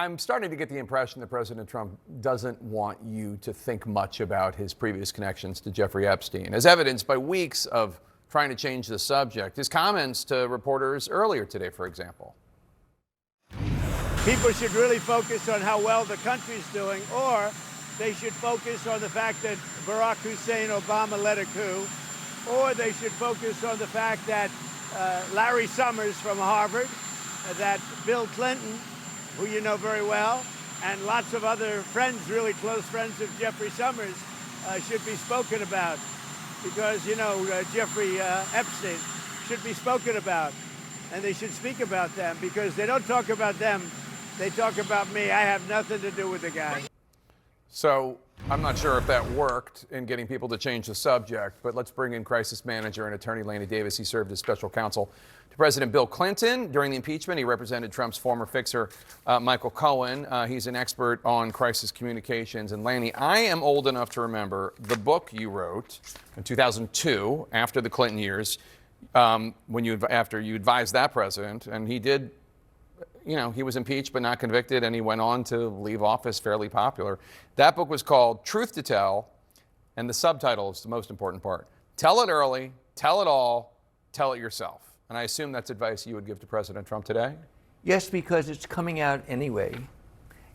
I'm starting to get the impression that President Trump doesn't want you to think much about his previous connections to Jeffrey Epstein, as evidenced by weeks of trying to change the subject. His comments to reporters earlier today, for example. People should really focus on how well the country's doing, or they should focus on the fact that Barack Hussein Obama led a coup, or they should focus on the fact that Larry Summers from Harvard, that Bill Clinton, who you know very well, and lots of other friends, really close friends of Jeffrey Summers, should be spoken about. Because, you know, Jeffrey Epstein should be spoken about. And they should speak about them, because they don't talk about them, they talk about me. I have nothing to do with the guy. So I'm not sure if that worked in getting people to change the subject, but let's bring in crisis manager and attorney Laney Davis. He served as special counsel to President Bill Clinton during the impeachment. He represented Trump's former fixer, Michael Cohen. He's an expert on crisis communications. And Laney, I am old enough to remember the book you wrote in 2002, after the Clinton years, after you advised that president, and he did. You know, he was impeached but not convicted, and he went on to leave office fairly popular. That book was called Truth to Tell, and the subtitle is the most important part. Tell it early, tell it all, tell it yourself. And I assume that's advice you would give to President Trump today? Yes, because it's coming out anyway.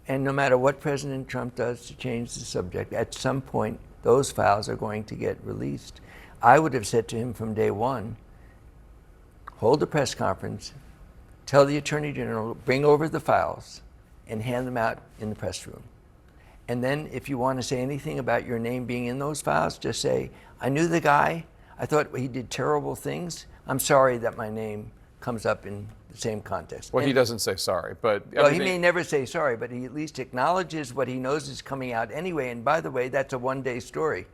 And no matter what President Trump does to change the subject, at some point, those files are going to get released. I would have said to him from day one, hold a press conference, tell the Attorney General, bring over the files and hand them out in the press room. And then if you want to say anything about your name being in those files, just say, I knew the guy. I thought he did terrible things. I'm sorry that my name comes up in the same context. Well, he doesn't say sorry, but well, he may never say sorry, but he at least acknowledges what he knows is coming out anyway. And by the way, that's a one-day story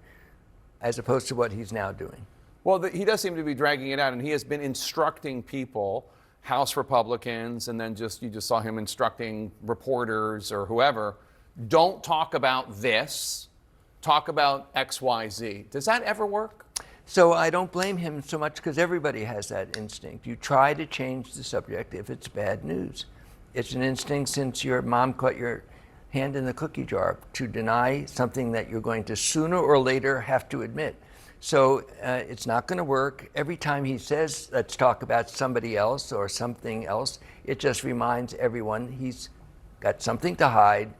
as opposed to what he's now doing. Well, he does seem to be dragging it out, and he has been instructing people, House Republicans, and then you just saw him instructing reporters or whoever, don't talk about this, talk about X, Y, Z. Does that ever work? So I don't blame him so much, because everybody has that instinct. You try to change the subject if it's bad news. It's an instinct since your mom caught your hand in the cookie jar to deny something that you're going to sooner or later have to admit. So it's not going to work. Every time he says, let's talk about somebody else or something else, it just reminds everyone he's got something to hide.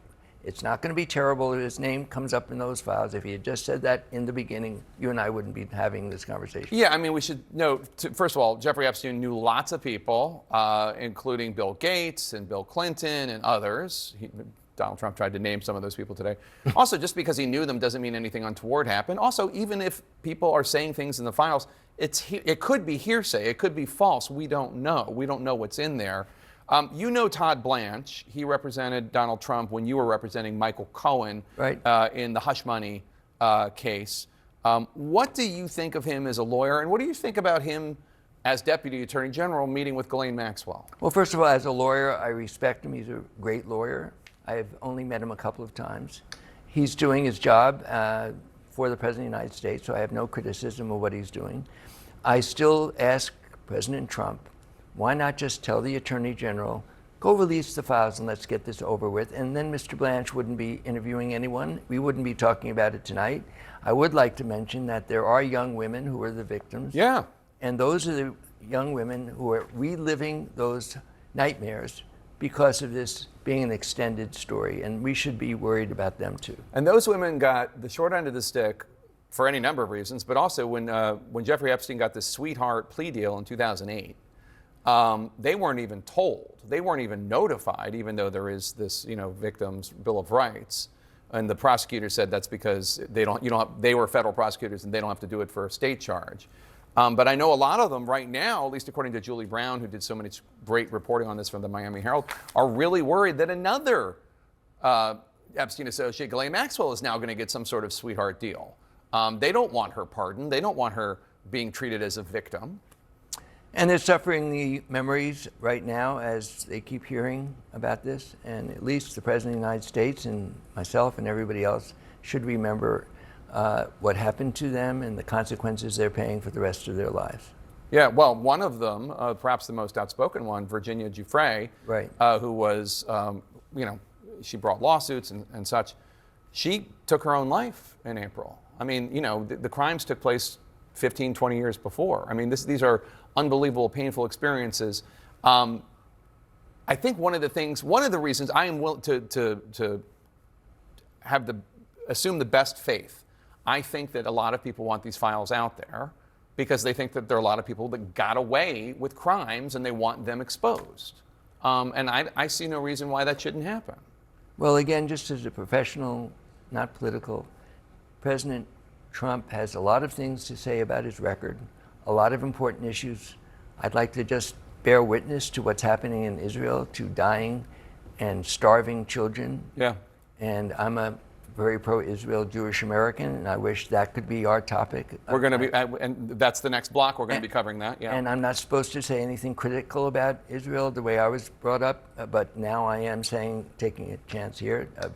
It's not going to be terrible if his name comes up in those files. If he had just said that in the beginning, you and I wouldn't be having this conversation. Yeah, I mean, we should note, first of all, Jeffrey Epstein knew lots of people, including Bill Gates and Bill Clinton and others. Donald Trump tried to name some of those people today. Also, just because he knew them doesn't mean anything untoward happened. Also, even if people are saying things in the files, it could be hearsay. It could be false. We don't know. We don't know what's in there. You know Todd Blanche. He represented Donald Trump when you were representing Michael Cohen, right, in the hush money case. What do you think of him as a lawyer, and what do you think about him as Deputy Attorney General meeting with Ghislaine Maxwell? Well, first of all, as a lawyer, I respect him. He's a great lawyer. I've only met him a couple of times. He's doing his job for the President of the United States, so I have no criticism of what he's doing. I still ask President Trump, why not just tell the Attorney General, go release the files and let's get this over with, and then Mr. Blanche wouldn't be interviewing anyone. We wouldn't be talking about it tonight. I would like to mention that there are young women who are the victims. Yeah. And those are the young women who are reliving those nightmares because of this being an extended story, and we should be worried about them too. And those women got the short end of the stick for any number of reasons, but also when Jeffrey Epstein got this sweetheart plea deal in 2008, they weren't even told. They weren't even notified, even though there is this, victims' Bill of Rights. And the prosecutor said that's because they were federal prosecutors and they don't have to do it for a state charge. But I know a lot of them right now, at least according to Julie Brown, who did so much great reporting on this from the Miami Herald, are really worried that another Epstein associate, Ghislaine Maxwell, is now going to get some sort of sweetheart deal. They don't want her pardoned. They don't want her being treated as a victim. And they're suffering the memories right now as they keep hearing about this. And at least the President of the United States and myself and everybody else should remember what happened to them and the consequences they're paying for the rest of their lives. Yeah, well, one of them, perhaps the most outspoken one, Virginia Giuffre, right, who was she brought lawsuits and such. She took her own life in April. I mean, the crimes took place 15, 20 years before. I mean, these are unbelievable, painful experiences. I think one of the reasons I am willing to assume the best faith. I think that a lot of people want these files out there because they think that there are a lot of people that got away with crimes and they want them exposed. And I see no reason why that shouldn't happen. Well, again, just as a professional, not political, President Trump has a lot of things to say about his record, a lot of important issues. I'd like to just bear witness to what's happening in Israel, to dying and starving children. Yeah. And I'm a very pro-Israel Jewish American, and I wish that could be our topic. We're going to be, and that's the next block. We're going to be covering that. Yeah. And I'm not supposed to say anything critical about Israel the way I was brought up, but now I am taking a chance here of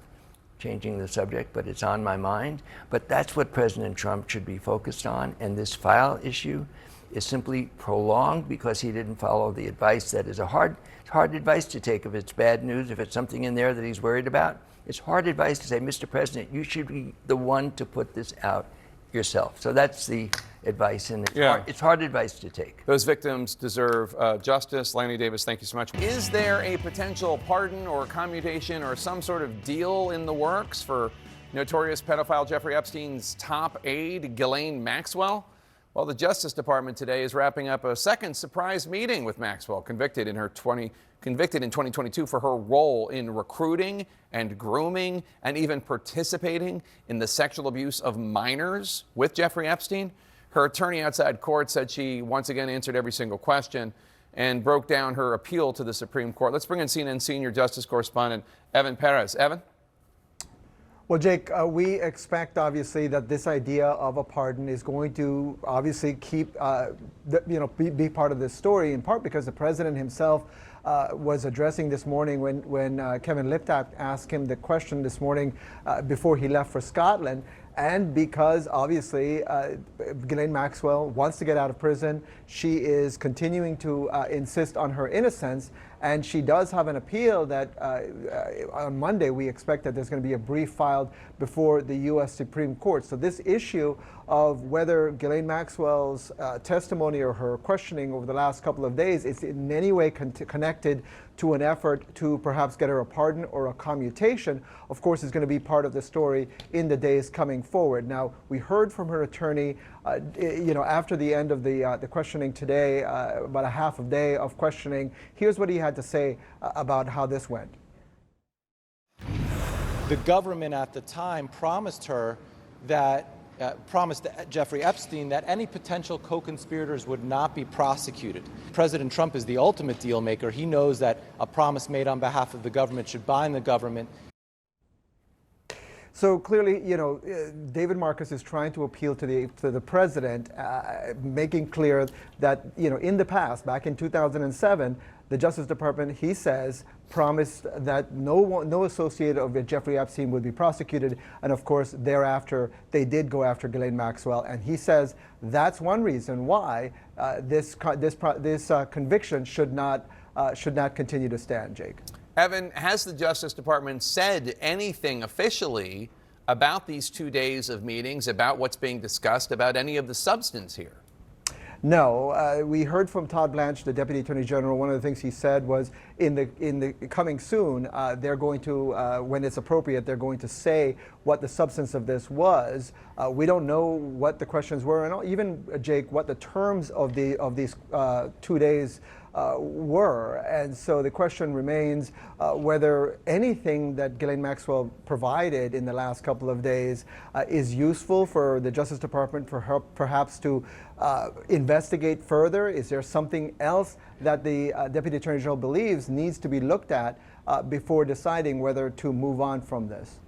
changing the subject, but it's on my mind. But that's what President Trump should be focused on, and this file issue is simply prolonged because he didn't follow the advice that is hard advice to take if it's bad news, if it's something in there that he's worried about. It's hard advice to say, Mr. President, you should be the one to put this out yourself. So that's the advice, and it's hard advice to take. Those victims deserve justice. Lanny Davis, thank you so much. Is there a potential pardon or commutation or some sort of deal in the works for notorious pedophile Jeffrey Epstein's top aide, Ghislaine Maxwell? Well, the Justice Department today is wrapping up a second surprise meeting with Maxwell, convicted in 2022 for her role in recruiting and grooming and even participating in the sexual abuse of minors with Jeffrey Epstein. Her attorney outside court said she once again answered every single question and broke down her appeal to the Supreme Court. Let's bring in CNN senior justice correspondent Evan Perez. Evan? Well, Jake, we expect, obviously, that this idea of a pardon is going to obviously keep, be part of this story, in part because the president himself was addressing this morning when Kevin Liptak asked him the question this morning before he left for Scotland. And because, obviously, Ghislaine Maxwell wants to get out of prison. She is continuing to insist on her innocence. And she does have an appeal that on Monday we expect that there's going to be a brief filed before the U.S. Supreme Court. So this issue of whether Ghislaine Maxwell's testimony or her questioning over the last couple of days is in any way connected to an effort to perhaps get her a pardon or a commutation, of course, is going to be part of the story in the days coming forward. Now, we heard from her attorney, after the end of the questioning today, about a half a day of questioning. Here's what he had to say about how this went. The government at the time promised her that promised Jeffrey Epstein that any potential co-conspirators would not be prosecuted. President Trump is the ultimate deal maker. He knows that a promise made on behalf of the government should bind the government. So clearly, David Marcus is trying to appeal to the president, making clear that, in the past, back in 2007, the Justice Department, he says, promised that no associate of Jeffrey Epstein would be prosecuted. And of course, thereafter, they did go after Ghislaine Maxwell. And he says that's one reason why this conviction should not continue to stand, Jake. Evan, has the Justice Department said anything officially about these 2 days of meetings, about what's being discussed, about any of the substance here? No, we heard from Todd Blanche, the Deputy Attorney General. One of the things he said was, in the coming soon, they're going to, when it's appropriate, they're going to say what the substance of this was. We don't know what the questions were, and even, Jake, what the terms of these 2 days were. And so the question remains whether anything that Ghislaine Maxwell provided in the last couple of days is useful for the Justice Department for her perhaps to investigate further. Is there something else that the Deputy Attorney General believes needs to be looked at before deciding whether to move on from this?